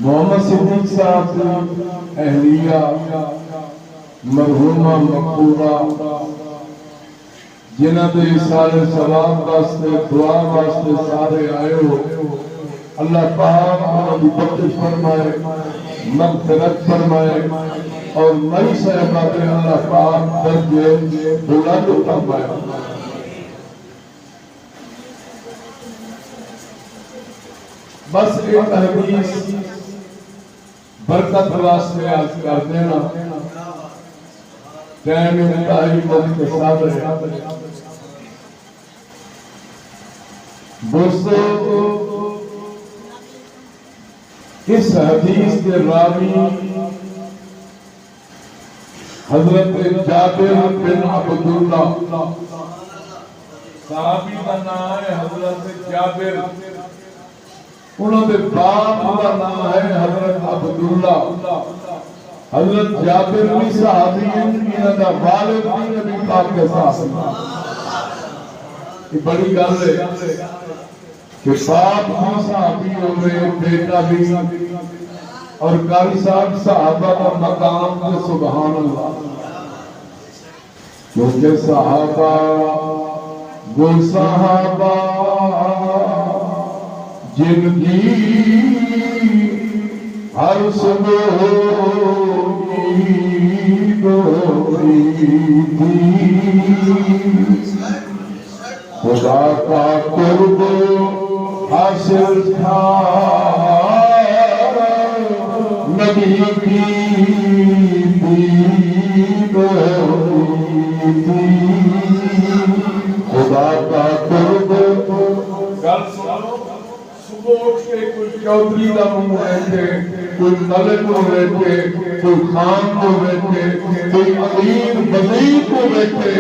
محمد صدیق صاحب کی اہلیہ مرحومہ مقبولہ جنہاں دے سارے سلام واسطے دعا واسطے سارے آئے ہو، اللہ پاک انہاں دی بخشش فرمائے، مغفرت فرمائے اور نئی صحبہ پہ اللہ پاک درجے بلند فرمائے۔ بس ایک حدیث برکت واسطے آج کر دینا، ٹائم انتہائی مختصر ہے۔ دوستو، اس حدیث کے راوی حضرت جابر بن عبداللہ، صحابی کا نام ہے حضرت جابر، انہوں نے باپ کا نام ہے حضرت عبداللہ۔ حضرت جابر بھی صحابی ہیں، انہوں نے والد بھی نبی پاک کے ساتھ۔ یہ بڑی گل ہے کہ باپ بھی صحابی ہوئے، بیٹا بھی، اور قاری صاحب صحابہ کا مقام ہے، سبحان اللہ۔ کیونکہ صحابہ وہ صحابہ جن کی ہر صبح امید ہوئی تھی، خدا کا قرب حاصل تھا نبی کی دید ہوئی تھی، خدا کا قرب۔ گل سنو، صبح اٹھ کے کوئی چودھری کا منہ رہتے، کوئی ملک کو رہتے، کوئی خان کو رہتے، کوئی امیر وزیر کو رہتے،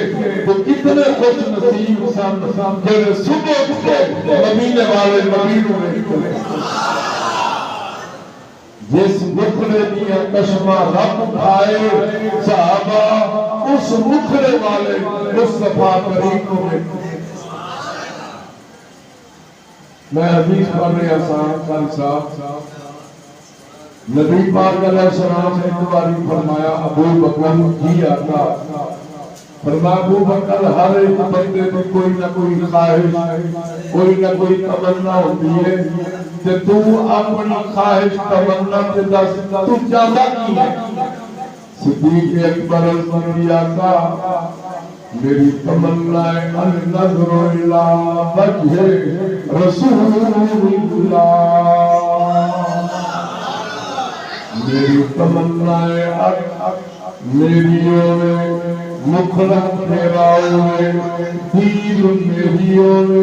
تو کتنے خوش نصیب سن جنہیں صبح اٹھ کے مدینے والے نبی کو رہتے۔ جس مکھڑے دیا کشمہ رب کھائے صحابہ، اس مکھڑے والے مصطفیٰ کریم کو رہتے۔ میں حدیث پڑھ رہے آسان قاری صاحب، نبی پاک علیہ السلام نے ایک باری فرمایا ابو بکر جی آقا، فرمایا ابو بکر ہر ایک بندے میں کوئی نہ کوئی خواہش، کوئی نہ کوئی تمنا ہوتی ہے، کہ تو اپنی خواہش تمنا کے دس تو چاہتا کی ہے؟ صدیق اکبر الفردی آقا، میری تمنا ہے النظر الى وجہ رسول اللہ، میری تمنا ہے میری مکھڑا تیرا ہوئے، دیر میری ہوئے،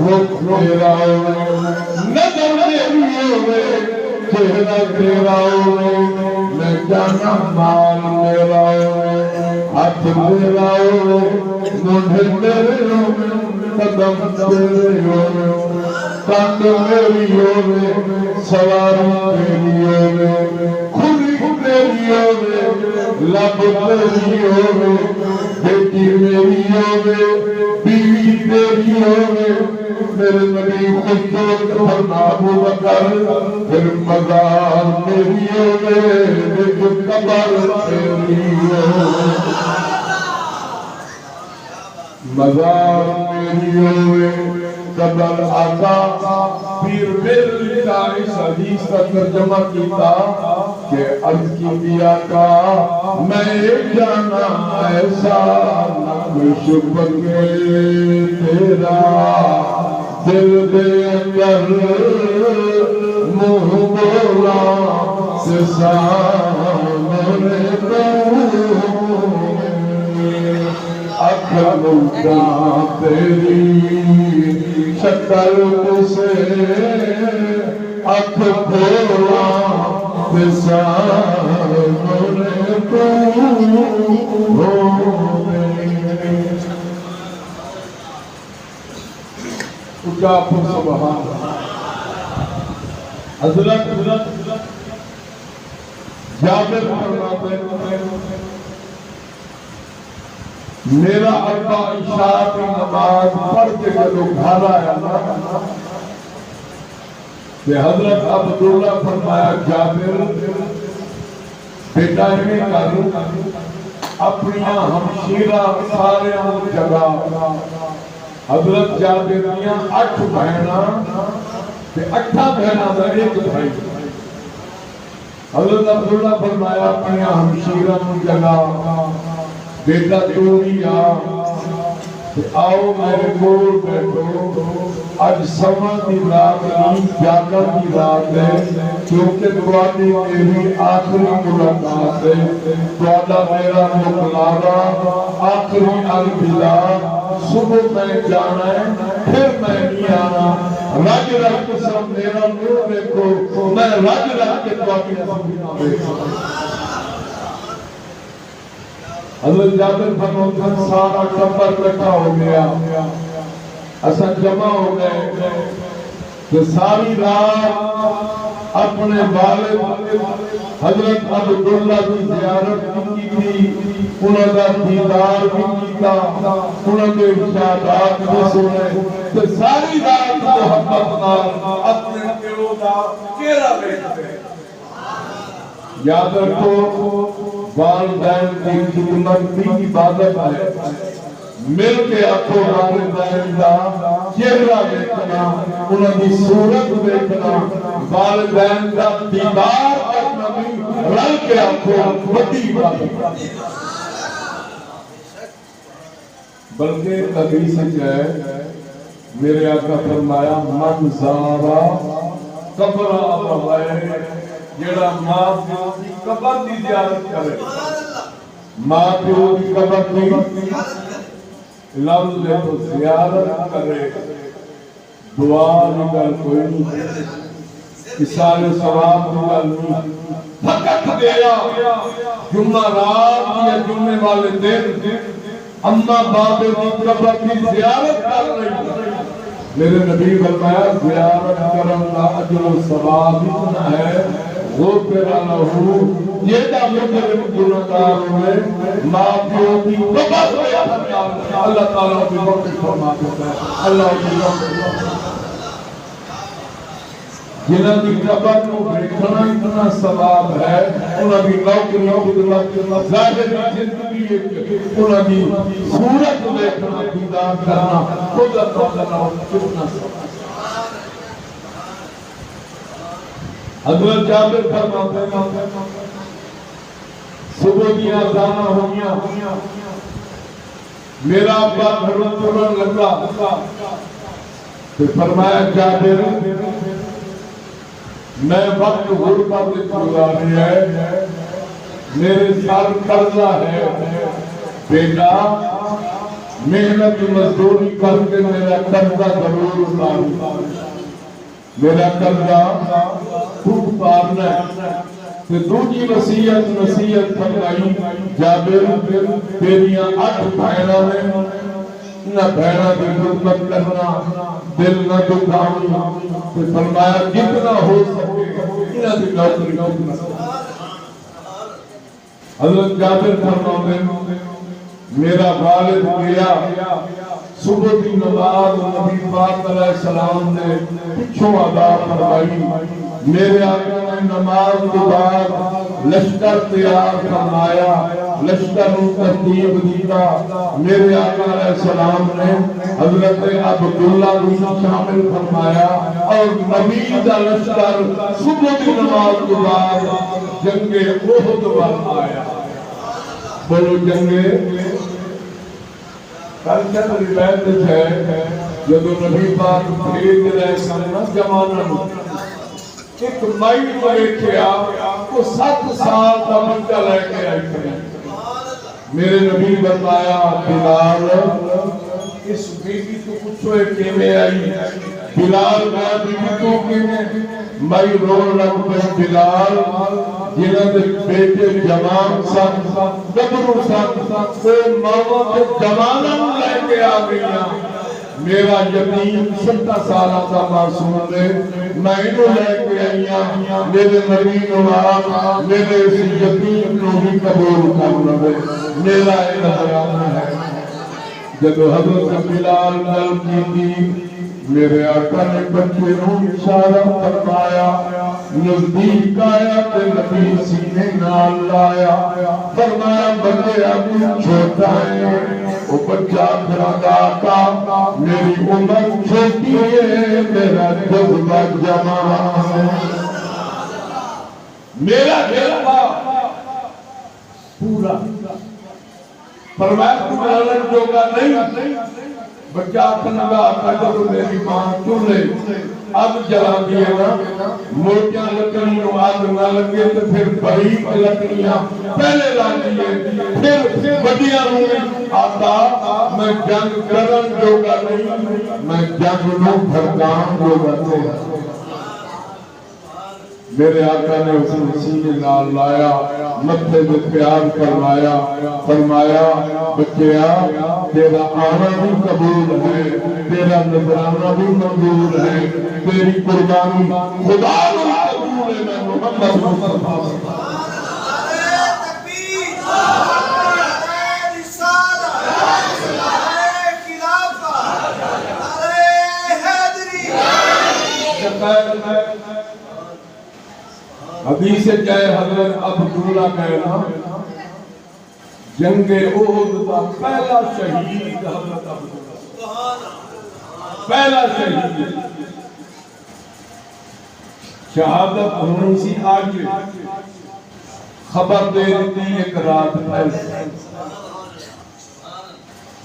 رخ تیرا ہوئے، نظر میری ہوئے، چہرہ تیرا ہوئے، میں جانا مال میرا ہوئے، ہاتھ میرا ہوئے، مونڈے میرے ہوئے، قدم تیرے ہوئے، کاند میری ہوئے، سواری میری ہوئے، کھلی میری ہوئے، لب میری ہوئے، بیٹی میری ہوئے، بیوی میری ہوئے، میرے نبی خود فرما ابو بکر، پھر مزار میری ہوئے، لیکن قبر میری ہوئے، مزار میری ہوئے، قبر آقا۔ پھر کا اس حدیث کا ترجمہ کیتا کہ عرض کی دیا کا میں جانا ایسا نقش بکے تیرا، دل دے اندر منہ بولا سے سامنے اکھلوٹا تیری شکل سے اکھ کھولا سے سامنے تو اچھا پر سبحان حضرت جابر فرماتے ہیں میرا ابا عشاء کی نماز پڑھ کے جب گھر آیا کہ حضرت عبداللہ فرمایا جابر بیٹا میں کر اپنی ہمشیرہ سارے جگہ حضرت جابر دیاں 8 بہنا تے 8 بہنا دا ایک بھائی حضرت عبداللہ فرمایا اپنی ہمشیرہ جگہ بیٹا تو بھی آؤ میرے کول بیٹھو آج سما دی رات نہیں جاگر دی رات ہے کیونکہ دوادی میری آخری ملاقات ہے دوادہ میرا مقلابہ آخری الوداع صبح میں جانا ہے پھر میں نہیں آنا رج رج کے سب میرا نور دیکھو میں رج رج کے دوادی نصیبہ دیکھو حضرت جابر فرماتے سارا ٹبر اکٹھا ہو گیا اساں جمع ہو گئے تو ساری رات اپنے والد حضرت عبداللہ کی زیارت کی تھی انہوں کا دیدار بھی کیتا انہوں کے ارشادات بھی سنے تو ساری رات محبت نال اپنے پیو دا چہرہ دیکھتے یاد رکھو والدین کی خدمت بھی عبادت ہے مل کے آخو والدین کا چہرہ دیکھنا انہوں کی صورت دیکھنا والدین کا دیدار کرنا بھی رل کے آخو بڑی عبادت بلکہ حدیث ہے میرے آقا فرمایا من زارا قبر ابویہ جڑا ماں پیو کی قبر دی زیارت کرے ماں پیو کی قبر دی لفظ لے تو زیارت کرے دعا نگل کوئی نہیں کسال ثواب نگل نہیں فقط دیا جمعہ رات یا جمعے والے دن اما بابے کی قبر کی زیارت کر رہی میرے نبی فرمایا زیارت کرنا اجر و ثواب اتنا ہے غفر لہو یہ دا مجرم گناہگار ہوئے ماں پیو کی قبر میں اللہ تعالیٰ کی وقت فرما دیتا ہے اللہ کی وقت جنہاں کی قبر کو دیکھنا اتنا ثواب ہے انہاں کی نوکری خدمت ظاہر زندگی انہاں کی صورت دیکھنا دیدار کرنا خود اللہ کتنا ثواب حضرت جابر فرماتے ہیں صبح کی آزانہ ہوگیا میرا ابا گھروں چلن لگا تو فرمایا جابر میں وقت غربت گزاری ہے میرے سر قرضہ ہے بیٹا محنت مزدوری کر کے میرا قرضہ ضرور اتاروں میرا قرضہ خوب اتارنا ہے تو دوسری نصیحت فرمائی جابر تیریاں 8 بہناں نے نہ بہناں کی خدمت کرنا دل نہ دکھانا تو فرمایا جتنا ہو سکے انہاں دی نوکری کرنا حضرت جابر فرماتے ہیں میرا والد گیا صبح کی نماز نبی پاک علیہ السلام نے پچھوں ادا فرمائی میرے آقا نے نماز کے بعد لشکر تیار فرمایا لشکر کو ترتیب دیتا میرے آقا علیہ السلام نے حضرت عبداللہ کو شامل فرمایا اور نبی کا لشکر صبح کی نماز کے بعد جنگ احد پر آیا بولو جنگ کل چند روایت ہے جب نبی پاک بھیج رہے سن جمانہ ایک مائی کو دیکھیا وہ 7 سال کا بچہ لے کے آئی تھے میرے نبی بتایا بلال اس بیٹی کو پوچھو کہ میں آئی بلال میں بیٹی کو کہ مائی رول لگ پہ بلال جنہاں دے بیٹے جوان سن گبرو سن وہ ماما کے جواناں لے کے آ گئیاں میرا یتیم 17 سالہ کا معصوم ہے میں انہوں لے کے آئیاں میرے نبی نواب میرے اس یتیم کو بھی قبول کرنا ہے میرا نظرانہ ہے جب حضرت بلال نل کی میرے آقا نے بچے نو اشارہ فرمایا نزدیک آیا تے نبی سینے نال لایا فرمایا بچے ابھی چھوٹا ہے وہ بچہ کھڑا آقا میری عمر چھوٹی ہے میرا جذبہ جوان ہے میرا جذبہ پورا فرمایا تو لڑن جوگا نہیں بچہ کھنگا قدر میری ماں چولے اب جلا دیے نا موٹیاں لکڑیوں آگ نہ لگے تو پھر باریک لکڑیاں پہلے لا دیے پھر بڑیاں روئے آتا میں جنگ کرن جوگا نہیں میں جنگ نو بھڑکان جوگا نہیں میرے آقا نے اس مسیح نال لایا متھے میں پیار کروایا فرمایا بچیا تیرا آنا بھی قبول ہے تیرا نذرانہ بھی منظور ہے تیری قربانی خدا بھی قبول ہے میں محمد مصطفیٰ حدیث جائے حضرت عبداللہ کہنا جنگ احد کا پہلا شہید حضرت عبداللہ پہلا شہید شہادت ہونی سی آج خبر دے دیتی ایک رات پہلے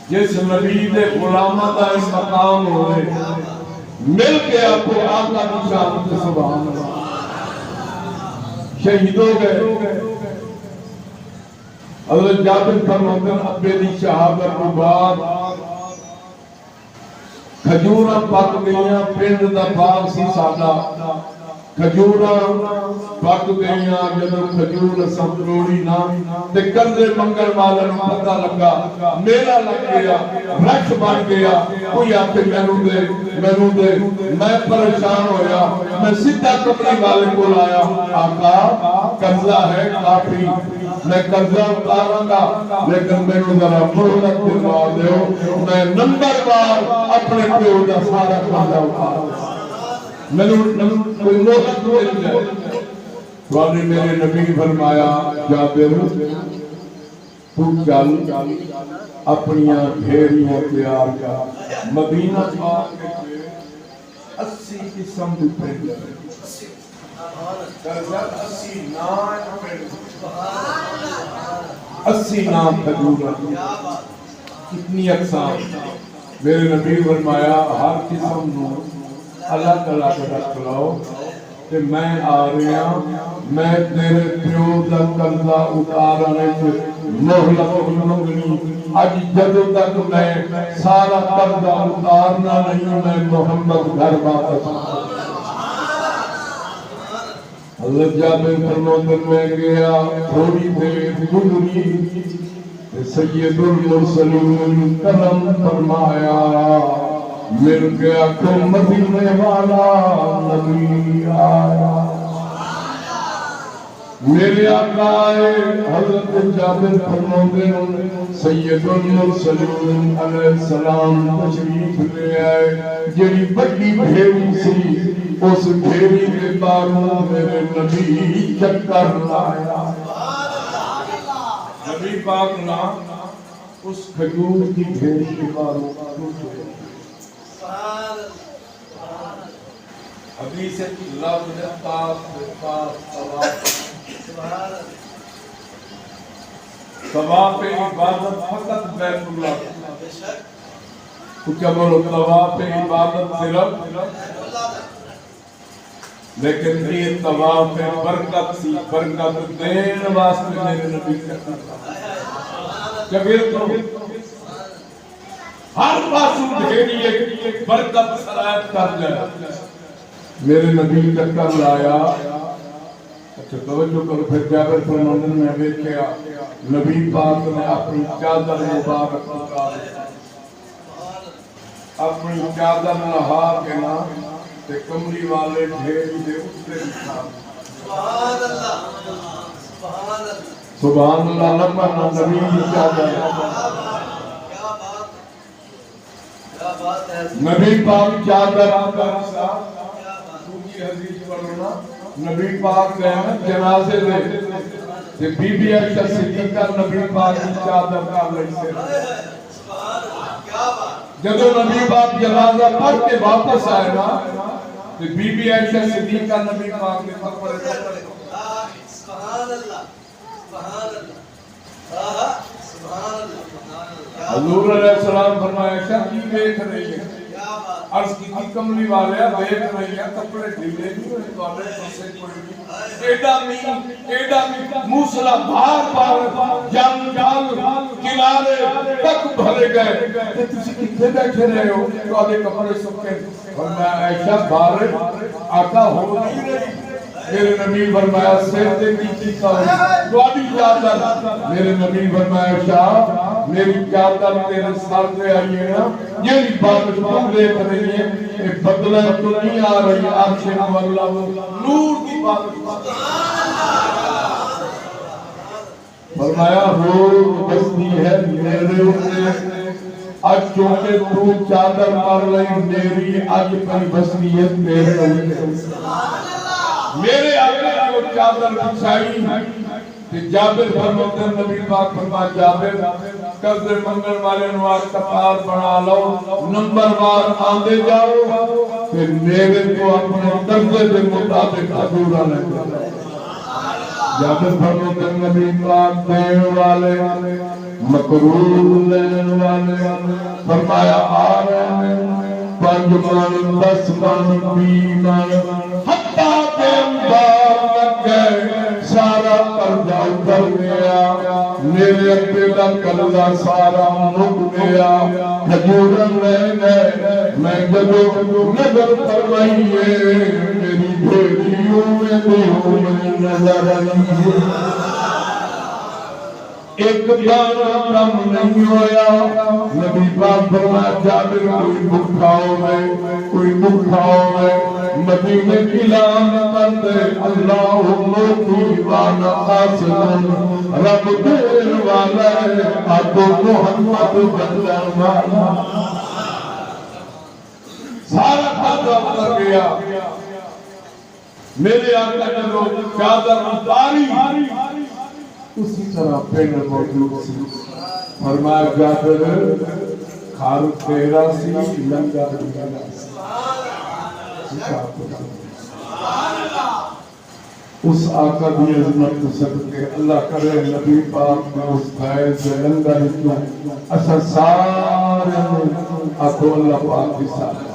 جس نبی دے غلامہ دا اس مقام ہوئے مل کے آپ کو آقا نشان سے سبحان اللہ شہید ہو گئے حضرت جابر فرماتے ہیں ابے دی شہادت کے بعد کھجوراں پک گئیاں پنڈ دا باغ سی ساڈا کھجوراں پک گئیاں جدوں کھجور سب توڑی نا تے کندے منگل والے نوں پتہ لگا میلہ لگ گیا رکھ بن گیا کوئی آکے مینوں دے میں پریشان ہویا میں سیدھا کپڑے والے کو لایا آقا قرضہ ہے کافی میں قرضہ اتاراں گا لیکن مینوں ذرا مہلت دلوا دیو میں نمبر بار اپنے پیو دا سارا قرضہ اتاروں میں کوئی موقع مل جائے والی میرے نبی فرمایا جابر تو چل اپنیاں ڈھیریاں تیار کر مدینہ پاک کے 80 قسم کے پرندے 80 نام کھجور کتنی اقسام میرے نبی فرمایا ہر قسم نو الگ الگ رکھ لاؤ کہ میں آ رہا میں تیرے پیو دا قرضہ اتارنے سے مہلت منگنی اج جدوں تک میں سارا قرضہ اتارنا نہیں میں محمد گھر واپس حضرت جابر فرماتے میں گیا تھوڑی دیر گزری سید المرسلین کرم فرمایا مل گیا کو مدینے والا نبی آیا میرے آقا حضرت جابر فرماتے ہیں سید المرسلین علیہ السلام تشریف لے آئے جڑی بڑی بھیڑی سی اس بھیڑی کے باروں میرے نبی چکر لایا نبی پاک نا اس کھجور کی بھیڑی کے باروں حدیث لفظ طواف عبادت فقط بیت اللہ کچھ بولو طواف عبادت صرف لیکن یہ طواف برکت سی برکت دین واسطے میرے نبی کبیر تو ہر پاسو ڈھیری ایک برکت سرایت کر جائے میرے نبی چکر لایا اچھا توجہ کرو پھر جابر فرماتے میں دیکھا نبی پاک نے اپنی چادر مبارک اتار اپنی چادر لہا کے نا تے کمری والے ڈھیری دے اٹھتے دکھا سبحان اللہ سبحان اللہ لمبا نبی کی چادر نبی پاک چادر دوسری حدیث پڑھنا نبی پاک نے جنازے دے بی بی عائشہ صدیقہ نبی پاک کی چادر کا لئی سے جب نبی پاک جنازہ پڑھ کے واپس آئے نا تو بی بی عائشہ صدیقہ نبی پاک کے کپڑے سبحان اللہ سبحان اللہ حضور علیہ السلام فرمایا عائشہ کی دیکھ رہی ہے عرض کی کملی والے دیکھ رہی ہے کپڑے ڈھیلے نہیں ہوئے تو ہمیں پسے کوئی نہیں ایڈا می موسلا بھار جان کنارے تک بھرے گئے کہ تسی کتنے بیٹھے رہے ہو تو آدھے کپڑے سکے فرمایا عائشہ بھار آقا ہو نہیں رہی میرے نبی فرمایا سیر دے نیچی کا دوادی چادر میرے نبی فرمایا شاہ میری چادر تیرے سر دے آئیے نا یہ بات تم دیکھ رہی ہے کہ بدلہ تو نہیں آ رہی عرش مولا نور کی بات فرمایا روز بستی ہے میرے اوپر آج چونکہ تو چادر مار رہی میری آج پر بستی ہے تیرے اوپر میرے آقا کو چادر بچھائی کہ جابر فرماتے ہیں نبی پاک فرما جابر قرض منگل والے نوار قطار بنا لو نمبر وار آندے جاؤ پھر میرے کو اپنے درجے کے مطابق ادھورا لے جابر فرماتے ہیں نبی پاک دین والے مقرور لین والے فرمایا آ رہے ہیں 5 من 10 من 20 من حتیٰ کہ انبار لگ گئے سارا قرضہ اتر گیا میرے اپیلا قرضہ سارا مک گیا کھجورن لے گئے میں جدو نظر فرمائیے میری بھیڑیوں میں نظر آئیے ایک دانہ کم نہیں ہویا نبی پاک فرمایا جابر کوئی بھوکا ہوئے مدینے کی اعلان کر دے اللہم موتی وانا قاسم رب دیر والا ابو محمد بندر والا سارا قدر اتر گیا میرے آقا جب چادر اتاری اسی طرح پینڈ موجود سی فرمایا جابر خار تیرا سی لنگا تیرا سی اس آقا دی عظمت صدقے اللہ کرے نبی پاک میں اس فیض لنگا کیوں اثر سارے آقا اللہ پاک کی ساتھ